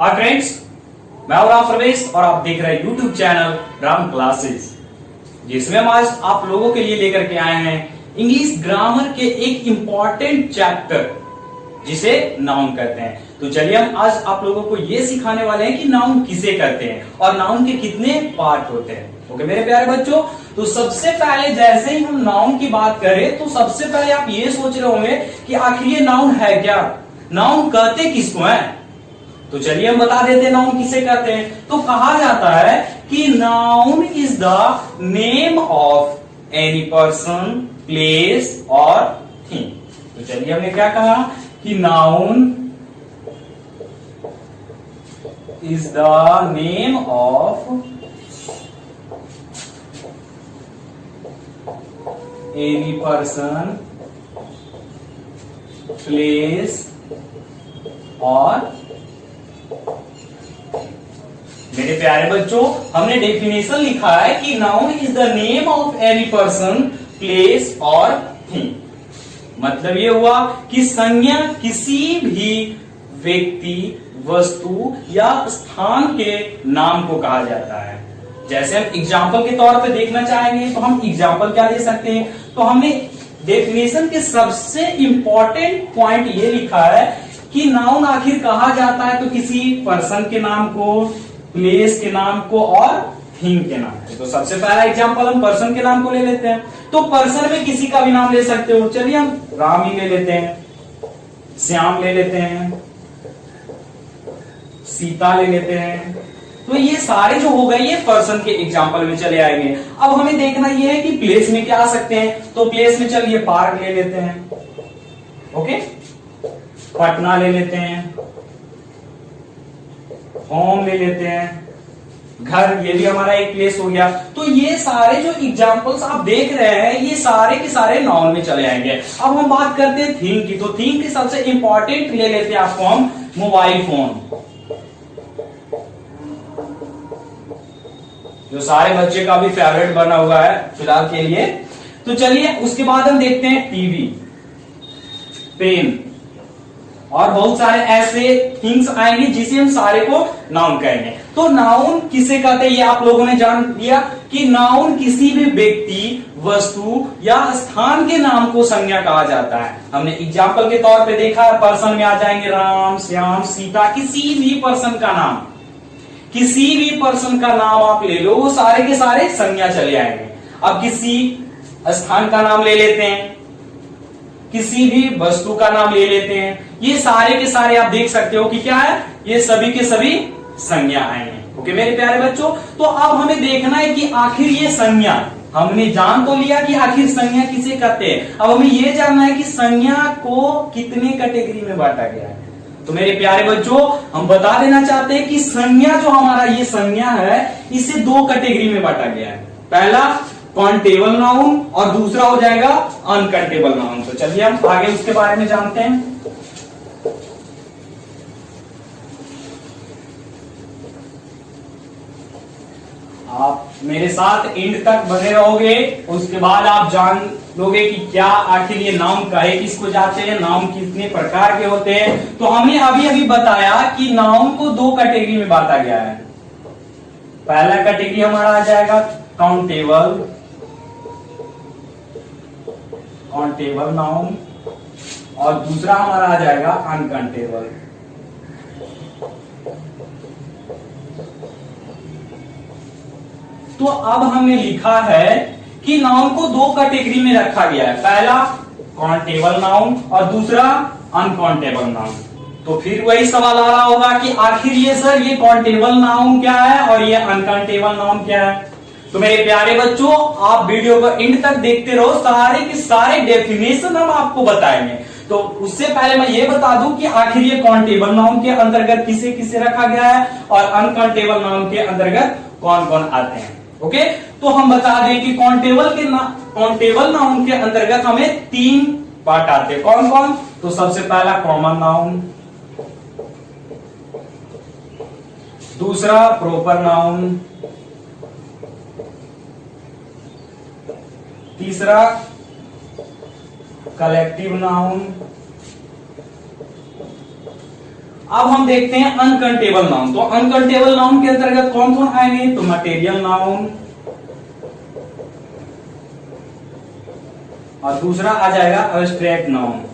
Hi friends, मैं हूं राम प्रवेश और आप देख रहे हैं यूट्यूब चैनल राम क्लासेस, जिसमें हम आज आप लोगों के लिए लेकर के आए हैं इंग्लिश ग्रामर के एक इंपॉर्टेंट चैप्टर जिसे नाउन कहते हैं। तो चलिए हम आज आप लोगों को ये सिखाने वाले हैं कि नाउन किसे कहते हैं और नाउन के कितने पार्ट होते हैं। ओके मेरे प्यारे बच्चों, तो सबसे पहले जैसे ही हम नाउन की बात करें तो सबसे पहले आप ये सोच रहे होंगे कि आखिर ये नाउन है क्या, नाउन कहते किसको है। तो चलिए हम बता देते हैं नाउन किसे कहते हैं। तो कहा जाता है कि noun is the name of any person, place और थिंग। तो चलिए हमने क्या कहा कि noun is the name of any person, place और मेरे प्यारे बच्चों, हमने डेफिनेशन लिखा है कि noun is the name of any person, place और थिंग। मतलब ये हुआ कि संज्ञा किसी भी व्यक्ति, वस्तु या स्थान के नाम को कहा जाता है। जैसे हम एग्जाम्पल के तौर पे देखना चाहेंगे तो हम एग्जाम्पल क्या दे सकते हैं। तो हमने डेफिनेशन के सबसे इंपॉर्टेंट पॉइंट ये लिखा है कि नाउन आखिर कहा जाता है तो किसी पर्सन के नाम को, प्लेस के नाम को और थिंग के नाम को। तो सबसे पहला एग्जांपल हम पर्सन के नाम को ले लेते हैं। तो पर्सन में किसी का भी नाम ले सकते हो। चलिए हम राम ही ले लेते हैं, श्याम ले लेते हैं, सीता ले लेते हैं। तो ये सारे जो हो गए ये पर्सन के एग्जांपल में चले आएंगे। अब हमें देखना ये है कि प्लेस में क्या आ सकते हैं। तो प्लेस में चलिए पार्क ले लेते हैं, ओके, पटना ले लेते हैं, होम ले लेते हैं, घर, ये भी हमारा एक प्लेस हो गया। तो ये सारे जो एग्जांपल्स आप देख रहे हैं ये सारे के सारे नाउन में चले आएंगे। अब हम बात करते हैं थिंग की। तो थिंग की सबसे इंपॉर्टेंट ले लेते हैं आपको हम मोबाइल फोन, जो सारे बच्चे का भी फेवरेट बना हुआ है फिलहाल के लिए। तो चलिए उसके बाद हम देखते हैं टीवी, पेन और बहुत सारे ऐसे थिंग्स आएंगे जिसे हम सारे को नाउन कहेंगे। तो नाउन किसे कहते हैं ये आप लोगों ने जान लिया कि नाउन किसी भी व्यक्ति, वस्तु या स्थान के नाम को संज्ञा कहा जाता है। हमने एग्जाम्पल के तौर पे देखा, पर्सन में आ जाएंगे राम, श्याम, सीता। किसी भी पर्सन का नाम, किसी भी पर्सन का नाम आप ले लो, वो सारे के सारे संज्ञा चले आएंगे। अब किसी स्थान का नाम ले लेते हैं, किसी भी वस्तु का नाम ले लेते हैं, ये सारे के सारे आप देख सकते हो कि क्या है, ये सभी के सभी संज्ञा आएंगे। ओके मेरे प्यारे बच्चों, तो अब हमें देखना है कि आखिर ये संज्ञा, हमने जान तो लिया कि आखिर संज्ञा किसे कहते हैं। अब हमें ये जानना है कि संज्ञा को कितने कैटेगरी में बांटा गया है। तो मेरे प्यारे बच्चों, हम बता देना चाहते हैं कि संज्ञा जो हमारा ये संज्ञा है इसे दो कैटेगरी में बांटा गया है। पहला काउंटेबल नाउन और दूसरा हो जाएगा अनकाउंटेबल नाउन। तो चलिए हम आगे उसके बारे में जानते हैं। आप मेरे साथ एंड तक बने रहोगे, उसके बाद आप जान लोगे कि क्या आखिर ये नाउन कहे किसको जाते हैं, नाउन कितने प्रकार के होते हैं। तो हमने अभी अभी बताया कि नाउन को दो कैटेगरी में बांटा गया है। पहला कैटेगरी हमारा आ जाएगा काउंटेबल नाउन और दूसरा हमारा आ जाएगा अनकाउंटेबल। तो अब हमने लिखा है कि नाउन को दो कैटेगरी में रखा गया है, पहला काउंटेबल नाउन और दूसरा अनकाउंटेबल नाउन। तो फिर वही सवाल आ रहा होगा कि आखिर ये सर ये काउंटेबल नाउन क्या है और ये अनकाउंटेबल नाउन क्या है। तो मेरे प्यारे बच्चों, आप वीडियो को एंड तक देखते रहो, सारे के सारे डेफिनेशन हम आपको बताएंगे। तो उससे पहले मैं ये बता दूं कि आखिर ये काउंटेबल नाउन के अंतर्गत किसे किसे रखा गया है और अनकाउंटेबल नाउन के अंतर्गत कौन कौन आते हैं। ओके, तो हम बता दें कि काउंटेबल नाउन के अंतर्गत हमें तीन पार्ट आते हैं। कौन कौन? तो सबसे पहला कॉमन नाउन, दूसरा प्रॉपर नाउन, तीसरा कलेक्टिव नाउन अब हम देखते हैं अनकंटेबल नाउन। तो अनकंटेबल नाउन के अंतर्गत कौन कौन आएंगे? तो मटेरियल नाउन, और दूसरा आ जाएगा एब्स्ट्रैक्ट नाउन।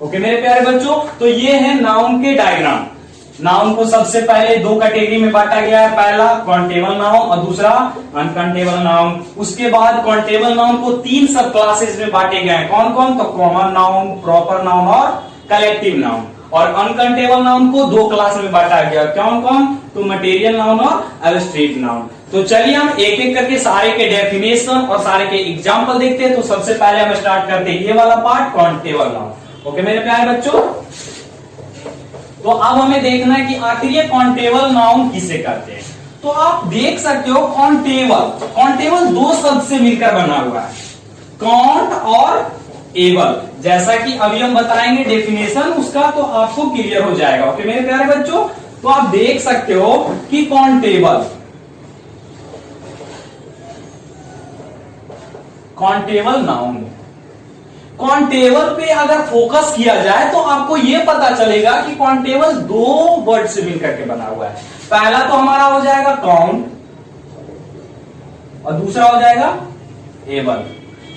ओके मेरे प्यारे बच्चों, तो ये है नाउन के डायग्राम। नाउन को सबसे पहले दो कैटेगरी में बांटा गया है, पहला काउंटेबल नाउन और दूसरा अनकाउंटेबल नाउन। उसके बाद काउंटेबल नाउन को तीन सब क्लासेस में बांटे गए हैं। कौन कौन? तो कॉमन नाउन, प्रॉपर नाउन और कलेक्टिव नाउन। और अनकाउंटेबल नाउन को दो क्लास में बांटा गया, कौन कौन? तो मटेरियल नाउन और एब्स्ट्रैक्ट नाउन। तो चलिए हम एक एक करके सारे के डेफिनेशन और सारे के एग्जाम्पल देखते हैं। तो सबसे पहले हम स्टार्ट करते हैं ये वाला पार्ट, काउंटेबल नाउन। ओके मेरे प्यारे बच्चों, तो अब हमें देखना है कि आखिर ये काउंटेबल नाउन किसे कहते हैं। तो आप देख सकते हो काउंटेबल दो शब्द से मिलकर बना हुआ है, काउंट और एबल। जैसा कि अभी हम बताएंगे डेफिनेशन उसका, तो आपको क्लियर हो जाएगा। ओके मेरे प्यारे बच्चों, तो आप देख सकते हो कि काउंटेबल नाउन, काउंटेबल पे अगर फोकस किया जाए तो आपको यह पता चलेगा कि काउंटेबल दो वर्ड से मिलकर के बना हुआ है। पहला तो हमारा हो जाएगा काउंट और दूसरा हो जाएगा एबल।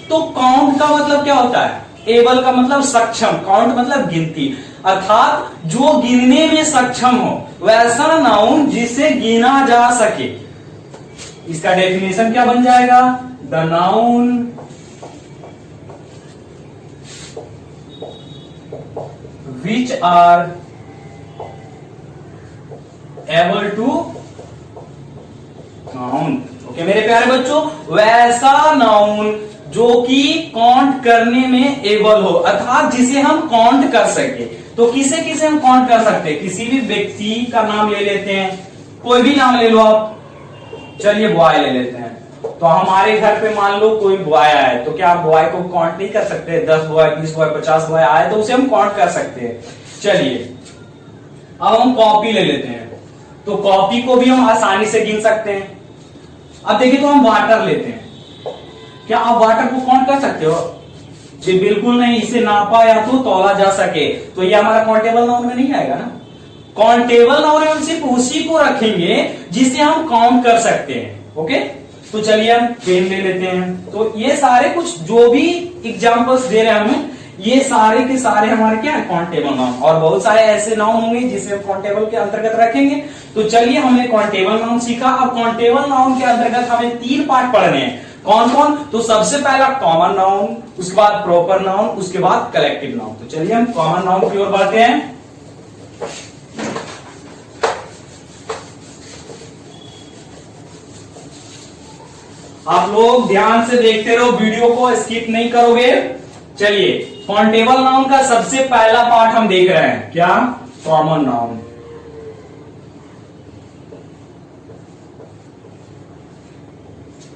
तो काउंट का मतलब क्या होता है? एबल का मतलब सक्षम, काउंट मतलब गिनती, अर्थात जो गिनने में सक्षम हो, वैसा नाउन जिसे गिना जा सके। इसका डेफिनेशन क्या बन जाएगा? The noun which are able to count। Okay मेरे प्यारे बच्चों, वैसा नाउन जो कि काउंट करने में एबल हो, अर्थात जिसे हम काउंट कर सके। तो किसे किसे हम काउंट कर सकते हैं? किसी भी व्यक्ति का नाम ले लेते हैं, कोई भी नाम ले लो आप। चलिए बॉय ले लेते हैं। तो हमारे घर पे मान लो कोई बॉय आए, तो क्या आप बॉय को काउंट नहीं कर सकते? 10 बॉय, 20 बॉय, 50 बॉय आए तो उसे हम काउंट कर सकते हैं। चलिए अब हम कॉपी ले लेते हैं, तो कॉपी को भी हम आसानी से गिन सकते हैं। अब देखिए तो हम वाटर लेते हैं, क्या आप वाटर को काउंट कर सकते हो? जी बिल्कुल नहीं, इसे नापा या तो तौला जा सके, तो ये हमारा काउंटेबल नाउन में नहीं आएगा ना। काउंटेबल नाउन में सिर्फ उसी को रखेंगे जिसे हम काउंट कर सकते हैं। ओके, तो चलिए हम पेन ले लेते हैं। तो ये सारे कुछ जो भी एग्जांपल्स दे रहे हैं हमें, ये सारे के सारे हमारे क्या है? Countable noun. और बहुत सारे ऐसे नाउन होंगे जिसे हम काउंटेबल के अंतर्गत रखेंगे। तो चलिए हमने काउंटेबल नाउन सीखा। अब काउंटेबल नाउन के अंतर्गत हमें तीन पार्ट पढ़ने हैं। कौन कौन? तो सबसे पहला कॉमन नाउन, उसके बाद प्रॉपर नाउन, उसके बाद कलेक्टिव नाउन। तो चलिए हम कॉमन नाउन की ओर बढ़ते हैं। आप लोग ध्यान से देखते रहो, वीडियो को स्किप नहीं करोगे। चलिए काउंटेबल नाउन का सबसे पहला पार्ट हम देख रहे हैं, क्या? Common noun.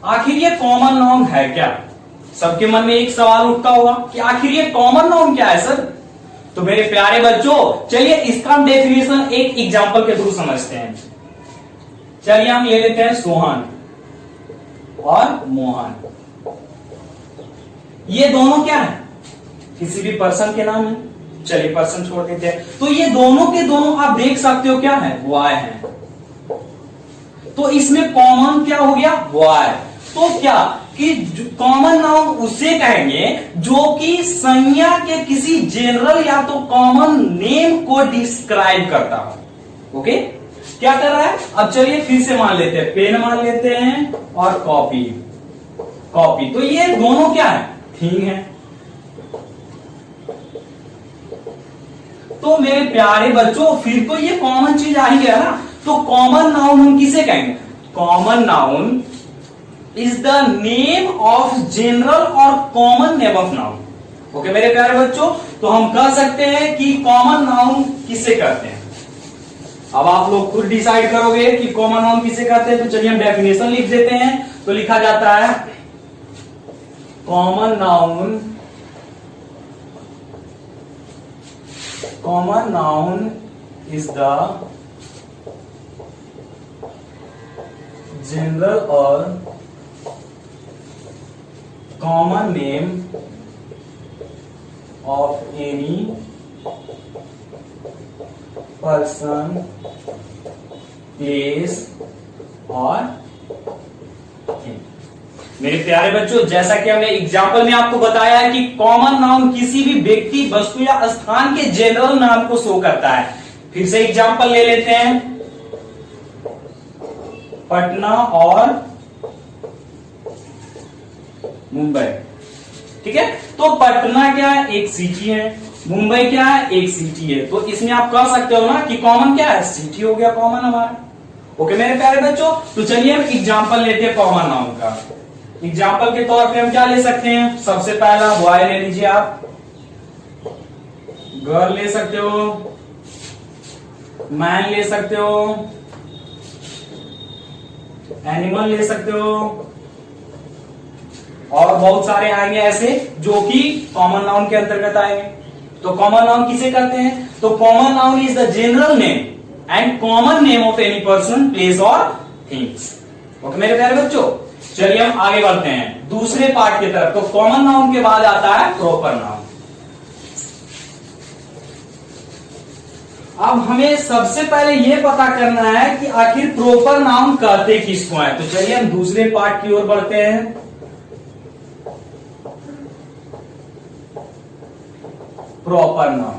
आखिर ये कॉमन नाउन है क्या? सबके मन में एक सवाल उठता होगा कि आखिर ये कॉमन नाउन क्या है सर? तो मेरे प्यारे बच्चों, चलिए इसका हम डेफिनेशन एक एग्जांपल के थ्रू समझते हैं। चलिए हम ले लेते हैं सोहन और मोहन। ये दोनों क्या है? किसी भी पर्सन के नाम है। चलिए पर्सन छोड़ देते हैं। तो ये दोनों के दोनों आप देख सकते हो क्या है? बॉय है। तो इसमें कॉमन क्या हो गया? बॉय। तो क्या कि कॉमन नाउन उसे कहेंगे जो कि संज्ञा के किसी जनरल या तो कॉमन नेम को डिस्क्राइब करता हो। ओके, क्या कर रहा है? अब चलिए फिर से मान लेते हैं, पेन मान लेते हैं और कॉपी। तो ये दोनों क्या है? थिंग है। तो मेरे प्यारे बच्चों, फिर तो ये कॉमन चीज आ ही गया ना। तो कॉमन नाउन हम किसे कहेंगे? Common noun is the name of general और common name of noun. Okay मेरे प्यारे बच्चों, तो हम कह सकते हैं कि कॉमन नाउन किसे कहते हैं। अब आप लोग खुद डिसाइड करोगे कि कॉमन नाउन किसे कहते हैं। तो चलिए हम डेफिनेशन लिख देते हैं। तो लिखा जाता है common noun is the general और common name of any person, place और थिंग। मेरे प्यारे बच्चों, जैसा कि हमने एग्जाम्पल में आपको बताया है कि कॉमन नाउन किसी भी व्यक्ति, वस्तु या स्थान के जनरल नाम को शो करता है। फिर से एग्जाम्पल ले लेते हैं, पटना और मुंबई। ठीक है, तो पटना क्या है, एक सिटी है, मुंबई क्या है, एक सिटी है। तो इसमें आप कह सकते हो ना कि कॉमन क्या है, सिटी हो गया कॉमन हमारा। ओके मेरे प्यारे बच्चों, तो चलिए हम एग्जाम्पल लेते हैं कॉमन नाउन का। एग्जाम्पल के तौर पे हम क्या ले सकते हैं, सबसे पहला बॉय ले लीजिए आप, गर्ल ले सकते हो, मैन ले सकते हो, एनिमल ले सकते हो, और बहुत सारे आएंगे ऐसे जो कि कॉमन नाउन के अंतर्गत आएंगे। तो कॉमन नाउन किसे कहते हैं, तो common noun is the general name and common name of any person, place और थिंग्स। ओके मेरे प्यारे बच्चों, चलिए हम आगे बढ़ते हैं दूसरे पार्ट की तरफ। तो कॉमन नाउन के बाद आता है प्रॉपर नाउन। अब हमें सबसे पहले यह पता करना है कि आखिर प्रॉपर नाउन कहते किसको है। तो चलिए हम दूसरे पार्ट की ओर बढ़ते हैं। प्रॉपर नाउन,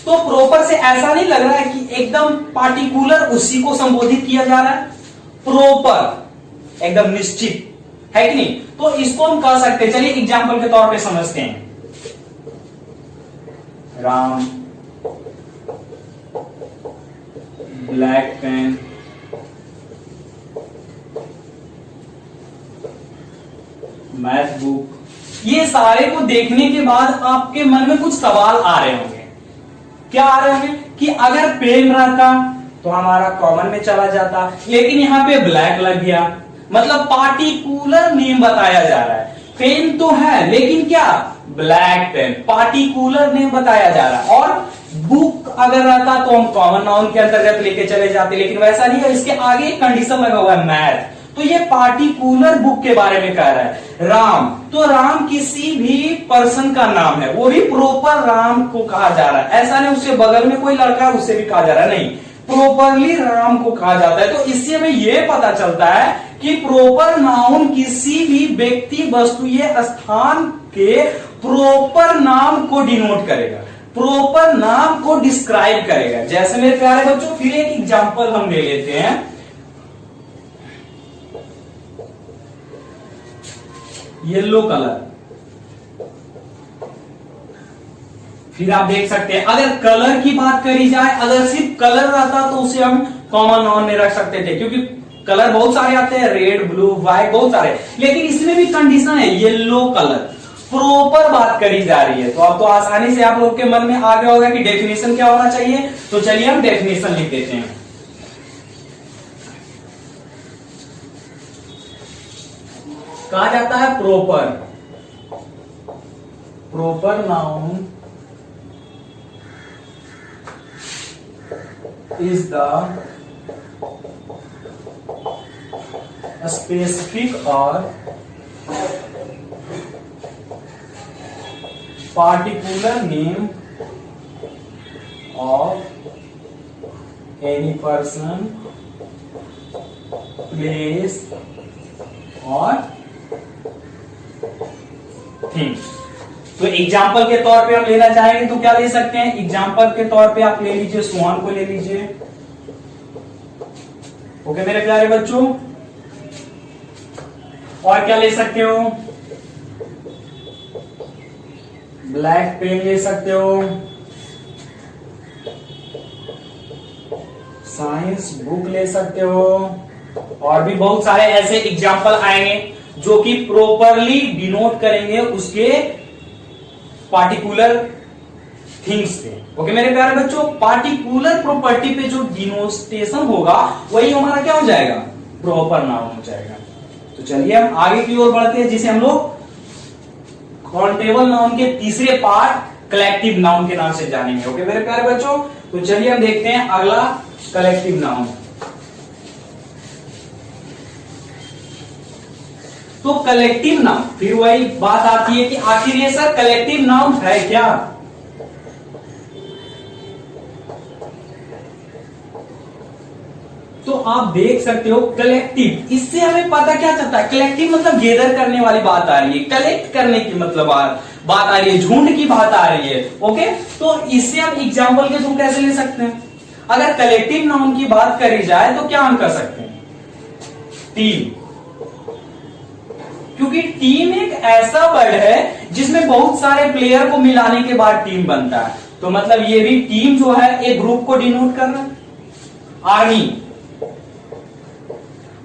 तो प्रॉपर से ऐसा नहीं लग रहा है कि एकदम पार्टिकुलर उसी को संबोधित किया जा रहा है, प्रॉपर एकदम निश्चित है कि नहीं। तो इसको हम कह सकते हैं, चलिए एग्जाम्पल के तौर पे समझते हैं। Ram black pen, math book. ये सारे को देखने के बाद आपके मन में कुछ सवाल आ रहे होंगे। क्या आ रहे होंगे कि अगर पेन रहता तो हमारा कॉमन में चला जाता, लेकिन यहां पे ब्लैक लग गया, मतलब पार्टिकुलर नेम बताया जा रहा है। पेन तो है लेकिन क्या, ब्लैक पेन, पार्टिकुलर नेम बताया जा रहा है। और बुक अगर रहता तो हम कॉमन नाउन के अंतर्गत लेके चले जाते, लेकिन वैसा नहीं है। इसके आगे एक कंडीशन लगा हुआ है, मैथ, तो ये पार्टिकुलर बुक के बारे में कह रहा है। राम, तो राम किसी भी पर्सन का नाम है, वो भी प्रॉपर राम को कहा जा रहा है। ऐसा नहीं उसके बगल में कोई लड़का है उससे भी कहा जा रहा है, नहीं, प्रॉपरली राम को कहा जाता है। तो इससे हमें यह पता चलता है कि प्रॉपर नाउन किसी भी व्यक्ति, वस्तु या स्थान के प्रॉपर नाम को डिनोट करेगा, प्रॉपर नाम को डिस्क्राइब करेगा। जैसे मेरे प्यारे बच्चों, फिर एक एग्जांपल हम ले लेते हैं। येलो कलर, फिर आप देख सकते हैं अगर कलर की बात करी जाए, अगर सिर्फ कलर रहता तो उसे हम कॉमन नाउन में रख सकते थे, क्योंकि कलर बहुत सारे आते हैं, रेड, ब्लू, व्हाइट, बहुत सारे। लेकिन इसमें भी कंडीशन है, येलो कलर, प्रॉपर बात करी जा रही है। तो अब तो आसानी से आप लोग के मन में आ गया होगा कि डेफिनेशन क्या होना चाहिए। तो चलिए हम डेफिनेशन लिख देते हैं। कहा जाता है proper, proper noun is the specific और particular name of any person, place और थिंग। तो एग्जाम्पल के तौर पे हम लेना चाहेंगे तो क्या ले सकते हैं, एग्जाम्पल के तौर पे आप ले लीजिए सोहन को ले लीजिए। ओके मेरे प्यारे बच्चों, और क्या ले सकते हो, ब्लैक पेन ले सकते हो, साइंस बुक ले सकते हो, और भी बहुत सारे ऐसे एग्जाम्पल आएंगे जो कि प्रॉपरली डिनोट करेंगे उसके पार्टिकुलर थिंग्स पे। ओके मेरे प्यारे बच्चों, पार्टिकुलर प्रॉपर्टी पे जो डिनोटेशन होगा वही हमारा क्या हो जाएगा, प्रॉपर नाउन हो जाएगा। तो चलिए हम आगे की ओर बढ़ते हैं, जिसे हम लोग काउंटेबल नाउन के तीसरे पार्ट कलेक्टिव नाउन के नाम से जानेंगे। ओके मेरे प्यारे बच्चों, तो चलिए हम देखते हैं अगला कलेक्टिव नाउन। तो कलेक्टिव नाउन, फिर वही बात आती है कि आखिर ये सर कलेक्टिव नाउन है क्या। तो आप देख सकते हो कलेक्टिव, इससे हमें पता क्या चलता है, कलेक्टिव मतलब गैदर करने वाली बात आ रही है, कलेक्ट करने की मतलब बात आ रही है, झुंड की बात आ रही है। ओके, तो इससे हम एग्जाम्पल के थ्रू कैसे ले सकते हैं? अगर कलेक्टिव नाउन की बात करी जाए तो क्या हम कर सकते हैं? टीम, क्योंकि टीम एक ऐसा वर्ड है जिसमें बहुत सारे प्लेयर को मिलाने के बाद टीम बनता है, तो मतलब ये भी टीम जो है एक ग्रुप को डिनोट कर रहा है। आर्मी,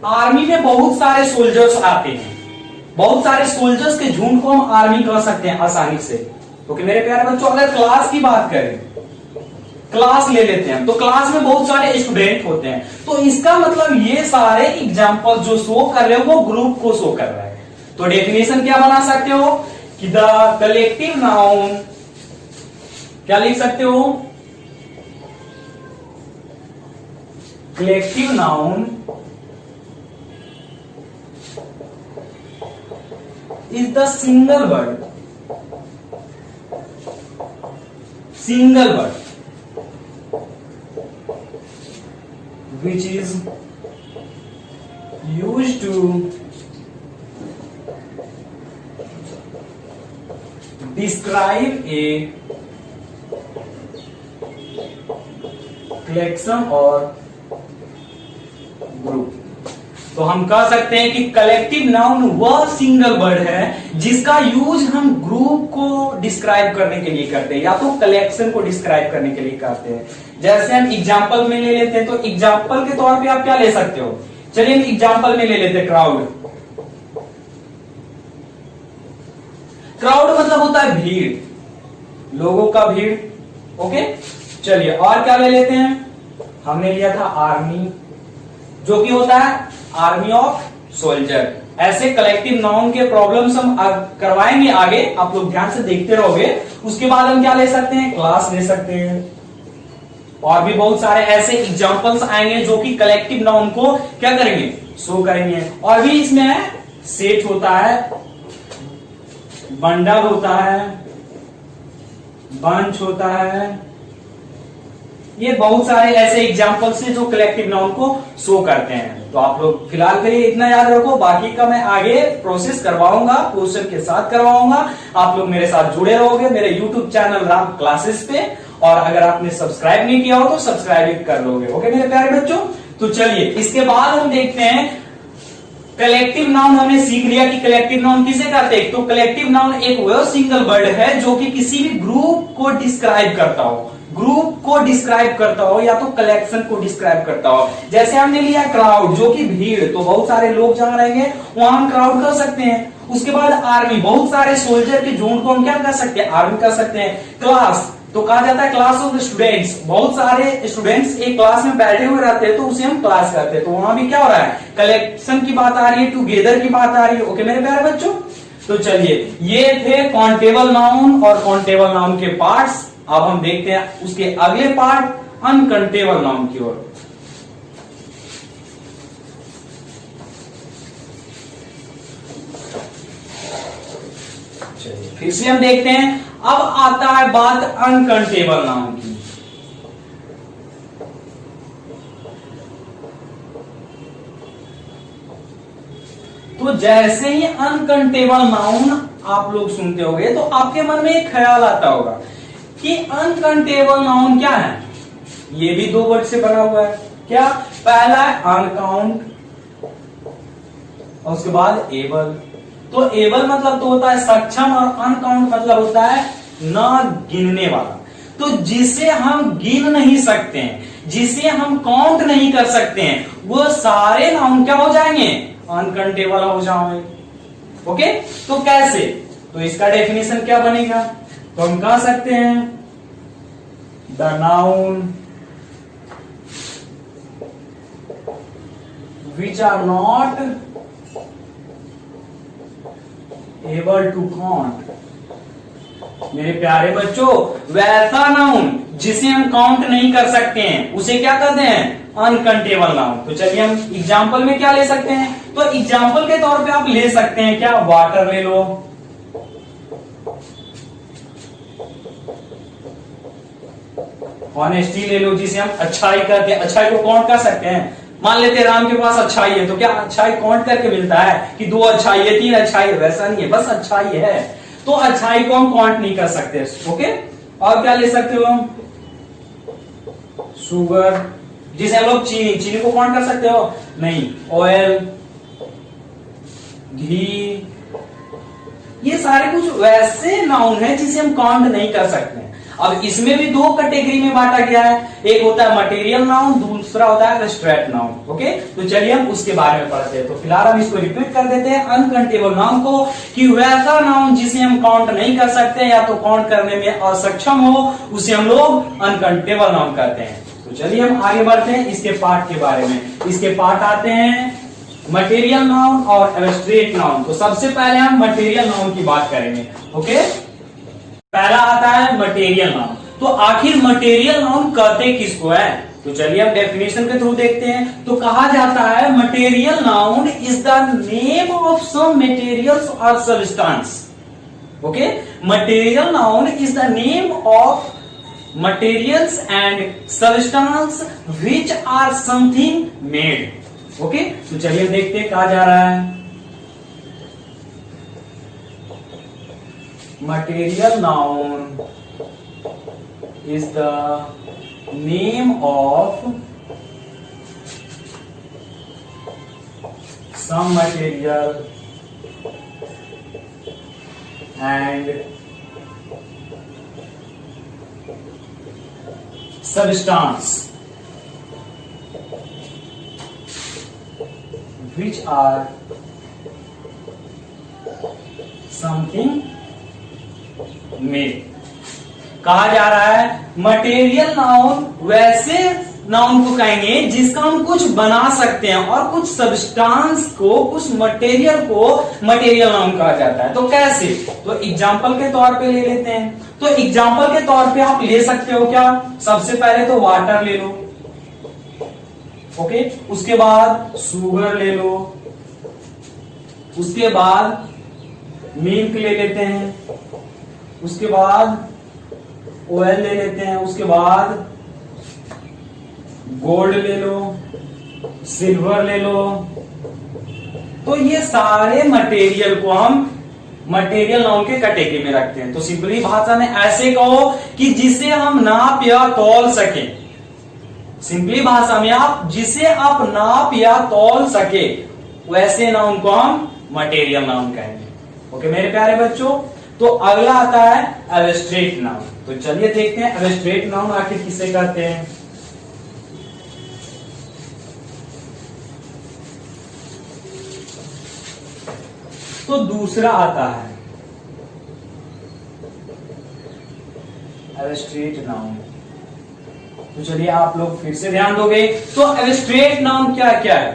आर्मी में बहुत सारे सोल्जर्स आते हैं, बहुत सारे सोल्जर्स के झुंड को हम आर्मी कह सकते हैं आसानी से। तो मेरे प्यारे बच्चों, अगर क्लास की बात करें, क्लास ले लेते हैं, तो क्लास में बहुत सारे स्टूडेंट होते हैं, तो इसका मतलब ये सारे एग्जाम्पल जो शो कर रहे हो वो ग्रुप को शो कर रहा है। तो डेफिनेशन क्या बना सकते हो कि द कलेक्टिव नाउन, क्या लिख सकते हो? Collective noun is the single word which is used to describe a collection or group। तो हम कह सकते हैं कि कलेक्टिव नाउन वह सिंगल वर्ड है जिसका यूज हम ग्रुप को डिस्क्राइब करने के लिए करते हैं या तो कलेक्शन को डिस्क्राइब करने के लिए करते हैं। जैसे हम एग्जांपल में ले लेते हैं, तो एग्जांपल के तौर पे आप क्या ले सकते हो? चलिए हम एग्जांपल में ले लेते हैं क्राउड। क्राउड मतलब होता है भीड़, लोगों का भीड़। ओके, चलिए और क्या ले लेते हैं? हमने लिया था आर्मी, जो कि होता है आर्मी ऑफ सोल्जर। ऐसे कलेक्टिव नाउन के प्रॉब्लम्स हम करवाएंगे आगे, आप लोग ध्यान से देखते रहोगे। उसके बाद हम क्या ले सकते हैं? क्लास ले सकते हैं, और भी बहुत सारे ऐसे एग्जांपल्स आएंगे जो कि कलेक्टिव नाउन को क्या करेंगे? शो करेंगे। और भी इसमें सेट होता है, बंडल होता है, बंच होता है, ये बहुत सारे ऐसे एग्जांपल्स हैं जो कलेक्टिव नाउन को शो करते हैं। तो आप लोग फिलहाल के लिए इतना याद रखो, बाकी का मैं आगे प्रोसेस करवाऊंगा, क्वेश्चन के साथ करवाऊंगा। आप लोग मेरे साथ जुड़े रहोगे मेरे यूट्यूब चैनल राम क्लासेस पे, और अगर आपने सब्सक्राइब नहीं किया हो तो सब्सक्राइब कर लोगे। ओके मेरे प्यारे बच्चों, तो चलिए इसके बाद हम देखते हैं कलेक्टिव नाउन। हमने सीख लिया कि कलेक्टिव नाउन किसे कहते हैं। तो कलेक्टिव नाउन एक वह सिंगल वर्ड है जो कि किसी भी ग्रुप को डिस्क्राइब करता हो, ग्रुप को डिस्क्राइब करता हो या तो कलेक्शन को डिस्क्राइब करता हो। जैसे हमने लिया क्राउड, जो कि भीड़, तो बहुत सारे लोग जहां रहेंगे वहां हम क्राउड कर सकते हैं। उसके बाद आर्मी, बहुत सारे सोल्जर के झुंड को हम क्या कर सकते हैं? आर्मी कर सकते हैं। क्लास, तो कहा जाता है क्लास ऑफ स्टूडेंट्स, बहुत सारे स्टूडेंट्स एक क्लास में बैठे हुए रहते हैं तो उसे हम क्लास करते हैं। तो वहां भी क्या हो रहा है? कलेक्शन की बात आ रही है, टुगेदर की बात आ रही है। ओके मेरे प्यारे बच्चों, तो चलिए ये थे काउंटेबल नाउन और काउंटेबल नाउन के पार्ट्स। अब हम देखते हैं उसके अगले पार्ट, अनकाउंटेबल नाउन की ओर। चलिए फिर से हम देखते हैं, अब आता है बात अनकाउंटेबल नाउन की। तो जैसे ही अनकाउंटेबल नाउन आप लोग सुनते होंगे तो आपके मन में एक ख्याल आता होगा कि अनकाउंटेबल नाउन क्या है। ये भी दो वर्ड से बना हुआ है। क्या? पहला है अनकाउंट और उसके बाद एबल। तो एबल मतलब तो होता है सक्षम, और अनकाउंट मतलब होता है न गिनने वाला। तो जिसे हम गिन नहीं सकते हैं, जिसे हम काउंट नहीं कर सकते हैं, वो सारे नाउन क्या हो जाएंगे? अनकाउंटेबल हो जाएंगे। ओके, तो कैसे? तो इसका डेफिनेशन क्या बनेगा? तो हम कह सकते हैं the noun which are not able to count. मेरे प्यारे बच्चों, वैसा नाउन जिसे हम काउंट नहीं कर सकते हैं उसे क्या कहते हैं? Uncountable noun. तो चलिए हम एग्जाम्पल में क्या ले सकते हैं? तो एग्जाम्पल के तौर पे आप ले सकते हैं क्या? वाटर ले लो, ऑनेस्टी ले लो, जिसे हम अच्छाई कहते हैं, अच्छाई को काउंट कर सकते हैं? मान लेते हैं राम के पास अच्छाई है, तो क्या अच्छाई काउंट करके मिलता है कि 2 अच्छाई है, 3 अच्छाई है? वैसा नहीं है, बस अच्छाई है, तो अच्छाई को हम काउंट नहीं कर सकते। ओके, और क्या ले सकते हो हम? शुगर, जिसे हम लोग चीनी को काउंट कर सकते हो? नहीं। ऑयल, घी, ये सारे कुछ वैसे नाउन है जिसे हम काउंट नहीं कर सकते। अब इसमें भी 2 कैटेगरी में बांटा गया है, एक होता है मटेरियल नाउन, दूसरा होता है एब्स्ट्रैक्ट नाउन। ओके, तो चलिए हम उसके बारे में पढ़ते हैं। तो फिलहाल हम इसको रिपीट कर देते हैं अनकाउंटेबल नाउन को, कि वैसा नाउन जिसे हम काउंट नहीं कर सकते या तो काउंट करने में असक्षम हो, उसे हम लोग अनकाउंटेबल नाउन कहते हैं। तो चलिए हम आगे बढ़ते हैं इसके पार्ट के बारे में। इसके पार्ट आते हैं मटेरियल नाउन और एब्स्ट्रैक्ट नाउन। तो सबसे पहले हम मटेरियल नाउन की बात करेंगे। ओके, पहला आता है मटेरियल नाउन। तो आखिर मटेरियल नाउन कहते किसको है? तो चलिए हम डेफिनेशन के थ्रू देखते हैं। तो कहा जाता है material noun is the name of some materials और substance. Okay, material noun is the name of materials and substance which are something made. Okay, तो चलिए देखते हैं कहा जा रहा है। Material noun is the name of some material and substance which are something made। कहा जा रहा है मटेरियल नाउन वैसे नाउन को कहेंगे जिसका हम कुछ बना सकते हैं, और कुछ सब्सटेंस को, कुछ मटेरियल को मटेरियल नाउन कहा जाता है। तो कैसे? तो एग्जांपल के तौर पे ले लेते हैं। तो एग्जांपल के तौर पे आप ले सकते हो क्या? सबसे पहले तो वाटर ले लो, ओके, उसके बाद शुगर ले लो, उसके बाद मिल्क ले लेते हैं, उसके बाद ऑयल ले लेते हैं, उसके बाद गोल्ड ले लो, सिल्वर ले लो। तो ये सारे मटेरियल को हम मटेरियल नाउन के कैटेगरी में रखते हैं। तो सिंपली भाषा में ऐसे कहो कि जिसे हम नाप या तौल सके। सिंपली भाषा में आप जिसे आप नाप या तौल सके, वैसे नाउन को हम मटेरियल नाउन कहेंगे। ओके मेरे प्यारे बच्चों, तो अगला आता है एब्स्ट्रैक्ट नाउन। तो चलिए देखते हैं एब्स्ट्रैक्ट नाउन आखिर किसे कहते हैं। तो दूसरा आता है एब्स्ट्रैक्ट नाउन। तो चलिए आप लोग फिर से ध्यान दोगे। तो एब्स्ट्रैक्ट नाउन क्या क्या है?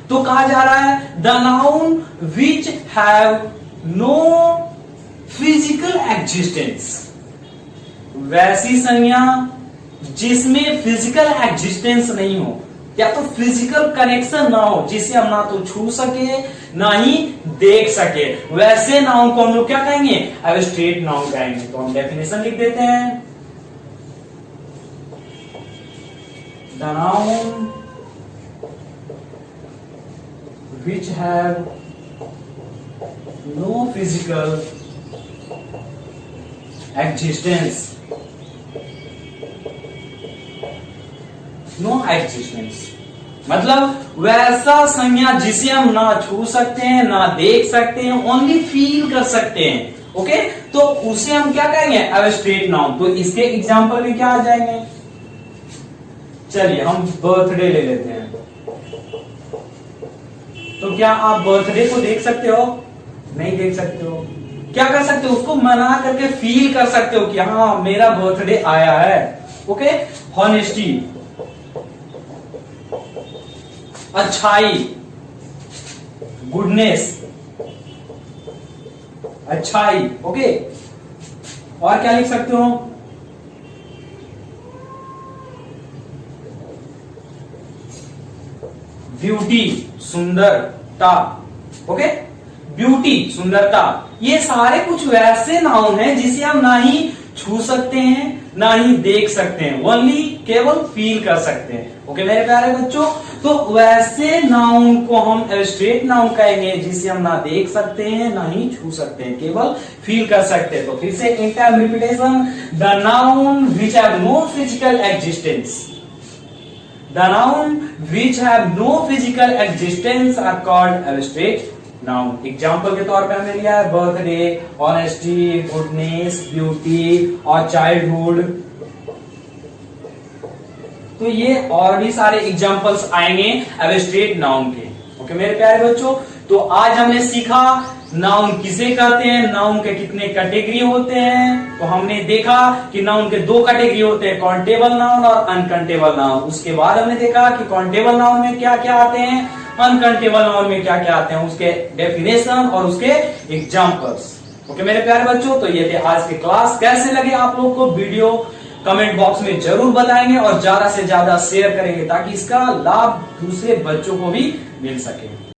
तो कहा जा रहा है the noun which have no physical existence. वैसी संज्ञा जिसमें फिजिकल एग्जिस्टेंस नहीं हो, या तो फिजिकल कनेक्शन ना हो, जिसे हम ना तो छू सके ना ही देख सके, वैसे नाउन को हम लोग क्या कहेंगे? एब्स्ट्रैक्ट नाउन कहेंगे। तो हम डेफिनेशन लिख देते हैं। The noun which have no physical existence, no existence मतलब वैसा संज्ञा जिसे हम ना छू सकते हैं, ना देख सकते हैं, ओनली फील कर सकते हैं। ओके, तो उसे हम क्या कहेंगे? Abstract noun. तो इसके एग्जांपल भी क्या आ जाएंगे? चलिए हम बर्थडे ले लेते हैं। तो क्या आप बर्थडे को देख सकते हो? नहीं देख सकते हो। क्या कर सकते हो? उसको मना करके फील कर सकते हो कि हाँ मेरा बर्थडे आया है। ओके, हॉनेस्टी, अच्छाई, गुडनेस, अच्छाई। ओके, और क्या लिख सकते हो? ब्यूटी, सुंदरता। ओके, ब्यूटी, सुंदरता, ये सारे कुछ वैसे नाउन हैं जिसे हम ना ही छू सकते हैं, ना ही देख सकते हैं, ओनली केवल फील कर सकते हैं। ओके मेरे प्यारे बच्चों, तो वैसे नाउन को हम एब्स्ट्रैक्ट नाउन कहेंगे जिसे हम ना देख सकते हैं ना ही छू सकते हैं, केवल फील कर सकते हैं। तो फिर से एक time repetition, the noun which have no physical existence, the noun which have no physical existence are called abstract noun. Example के तौर पे हमने लिया है बर्थडे, ऑनेस्टी, गुडनेस, ब्यूटी और चाइल्डहुड। तो ये और भी सारे एग्जाम्पल्स आएंगे एब्स्ट्रैक्ट नाउन के। ओके मेरे प्यारे बच्चों, तो आज हमने सीखा नाउन किसे कहते हैं, नाउन के कितने कैटेगरी होते हैं। तो हमने देखा कि नाउन के दो कैटेगरी होते हैं, काउंटेबल नाउन और अनकाउंटेबल नाउन। उसके बाद हमने देखा कि काउंटेबल नाउन में क्या क्या आते हैं, अनकाउंटेबल नाउन में क्या क्या आते हैं, उसके डेफिनेशन और उसके एग्जाम्पल्स। ओके मेरे प्यारे बच्चों, तो ये थे आज के क्लास। कैसे लगे आप लोग को वीडियो कमेंट बॉक्स में जरूर बताएंगे और ज्यादा से ज्यादा शेयर करेंगे ताकि इसका लाभ दूसरे बच्चों को भी मिल सके।